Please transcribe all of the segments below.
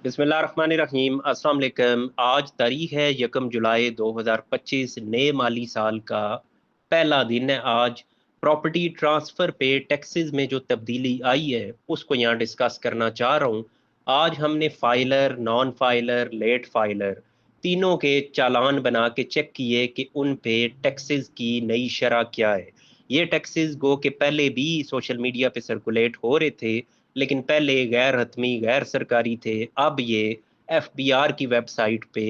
बिस्मिल्लाहिर्रहमानिर्रहीम। अस्सलाम वालेकुम। आज तारीख है 1 जुलाई 2025। नए माली साल का पहला दिन है आज। प्रॉपर्टी ट्रांसफ़र पे टैक्सेस में जो तब्दीली आई है उसको यहाँ डिस्कस करना चाह रहा हूँ। आज हमने filer, non filer, late filer तीनों के चालान बना के चेक किए कि उन पे टैक्सेस की नई शरह क्या है। ये टैक्सेस गो के पहले भी सोशल मीडिया पे सर्कुलेट हो रहे थे, लेकिन पहले गैर हतमी गैर सरकारी थे। अब ये एफबीआर की वेबसाइट पे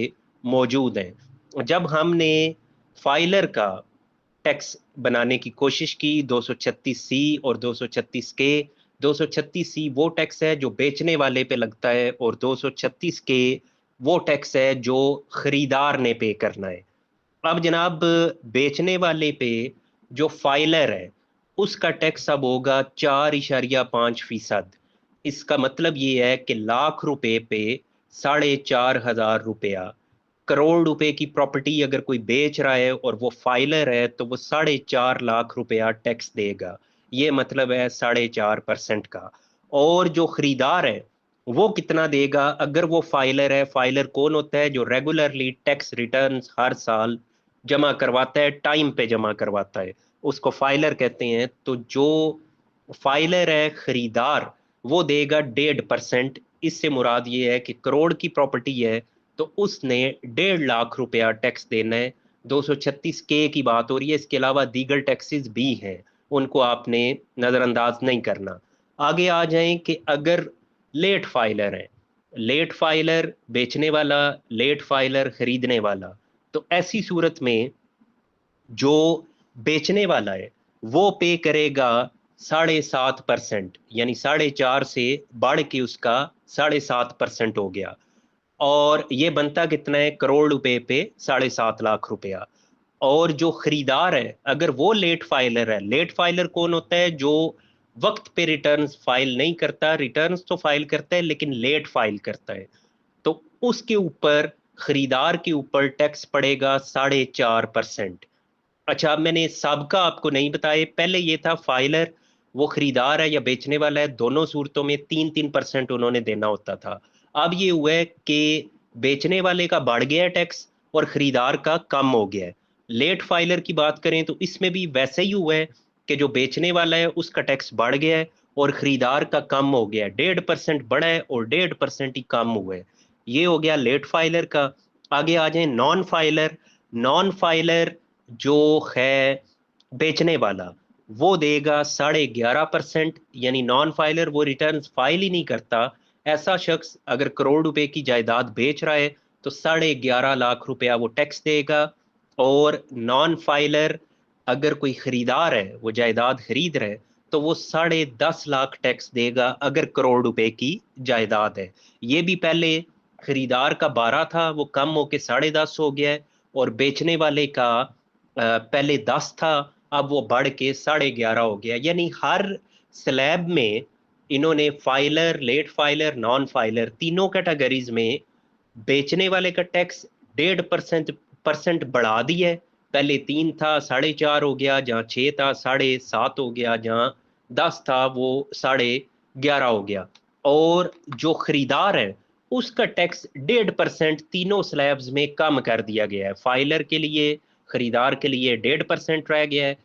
मौजूद हैं। जब हमने फाइलर का टैक्स बनाने की कोशिश की 236 सी और 236 के, 236 सी वो टैक्स है जो बेचने वाले पे लगता है और 236 के वो टैक्स है जो खरीदार ने पे करना है। अब जनाब, बेचने वाले पे जो फाइलर है उसका टैक्स अब होगा 4.5%। इसका मतलब ये है कि लाख रुपए पे 4,500 रुपया। करोड़ रुपए की प्रॉपर्टी अगर कोई बेच रहा है और वो फाइलर है तो वो 4.5 लाख रुपया टैक्स देगा। ये मतलब है 4.5% का। और जो खरीदार है वो कितना देगा? अगर वो फाइलर है, फाइलर कौन होता है? जो रेगुलरली टैक्स रिटर्न्स हर साल जमा करवाता है, टाइम पे जमा करवाता है, उसको फाइलर कहते हैं। तो जो फाइलर है, खरीदार, वो देगा 1.5%। इससे मुराद ये है कि करोड़ की प्रॉपर्टी है तो उसने 1.5 लाख रुपया टैक्स देना है। 236 के की बात हो रही है, इसके अलावा दीगर टैक्सेस भी हैं, उनको आपने नज़रअंदाज नहीं करना। आगे आ जाएं कि अगर लेट फाइलर है, लेट फाइलर बेचने वाला, लेट फाइलर खरीदने वाला, तो ऐसी सूरत में जो बेचने वाला है वो पे करेगा 7.5%, यानी 4.5 से बढ़ के उसका 7.5% हो गया। और ये बनता कितना है? करोड़ रुपए पे 7.5 लाख रुपया। और जो खरीदार है अगर वो लेट फाइलर है, लेट फाइलर कौन होता है? जो वक्त पे रिटर्न्स फाइल नहीं करता, रिटर्न्स तो फाइल करता है लेकिन लेट फाइल करता है, तो उसके ऊपर, खरीदार के ऊपर टैक्स पड़ेगा 4.5%। अच्छा, अब मैंने सबका आपको नहीं बताया। पहले ये था फाइलर, वो खरीदार है या बेचने वाला है, दोनों सूरतों में 3-3% उन्होंने देना होता था। अब ये हुआ है कि बेचने वाले का बढ़ गया है टैक्स और खरीदार का कम हो गया है। लेट फाइलर की बात करें तो इसमें भी वैसे ही हुआ है कि जो बेचने वाला है उसका टैक्स बढ़ गया है और खरीदार का कम हो गया है। 1.5% बढ़ा है और 1.5% ही कम हुआ है। ये हो गया लेट फाइलर का। आगे आ जाए नॉन फाइलर। नॉन फाइलर जो है बेचने वाला, वो देगा 11.5%। यानी नॉन फाइलर वो रिटर्न फाइल ही नहीं करता। ऐसा शख्स अगर करोड़ रुपए की जायदाद बेच रहा है तो 11.5 लाख रुपया वो टैक्स देगा। और नॉन फाइलर अगर कोई खरीदार है, वो जायदाद खरीद रहा है, तो वो 10.5 लाख टैक्स देगा अगर करोड़ रुपए की जायदाद है। ये भी पहले खरीदार का 12 था, वो कम होके 10.5 हो गया है। और बेचने वाले का पहले 10 था, अब वो बढ़ के 11.5 हो गया। यानी हर स्लैब में इन्होंने filer, late filer, non filer तीनों कैटेगरीज में बेचने वाले का टैक्स 1.5% बढ़ा दिया है। पहले 3 था, 4.5 हो गया, जहाँ 6 था 7.5 हो गया, जहाँ 10 था वो 11.5 हो गया। और जो खरीदार है उसका टैक्स 1.5% तीनों स्लैब्स में कम कर दिया गया है। फाइलर के लिए, खरीदार के लिए 1.5% रह गया है,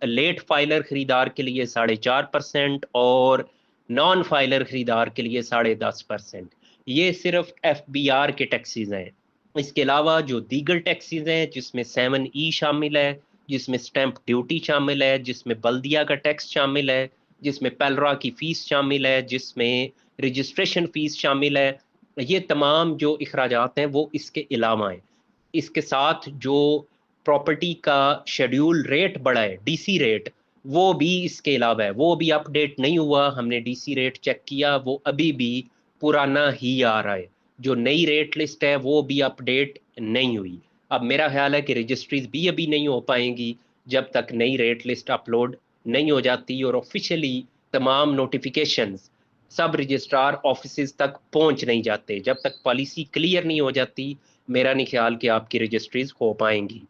लेट फाइलर खरीदार के लिए 4.5% और नॉन फाइलर खरीदार के लिए 10.5%। ये सिर्फ एफबीआर के टैक्सेस हैं। इसके अलावा जो दीगर टैक्सेस हैं, जिसमें 7E शामिल है, जिसमें स्टैंप ड्यूटी शामिल है, जिसमें बल्दिया का टैक्स शामिल है, जिसमें पेलरा की फ़ीस शामिल है, जिसमें रजिस्ट्रेशन फ़ीस शामिल है, ये तमाम जो अखराजात हैं वो इसके अलावा हैं। इसके साथ जो प्रॉपर्टी का शेड्यूल रेट बढ़ा है, डीसी रेट, वो भी इसके अलावा है। वो भी अपडेट नहीं हुआ। हमने डीसी रेट चेक किया, वो अभी भी पुराना ही आ रहा है। जो नई रेट लिस्ट है वो भी अपडेट नहीं हुई। अब मेरा ख्याल है कि रजिस्ट्रीज भी अभी नहीं हो पाएंगी जब तक नई रेट लिस्ट अपलोड नहीं हो जाती और ऑफिशियली तमाम नोटिफिकेशंस सब रजिस्ट्रार ऑफिस तक पहुंच नहीं जाते। जब तक पॉलिसी क्लियर नहीं हो जाती, मेरा नहीं ख्याल कि आपकी रजिस्ट्रीज हो पाएंगी।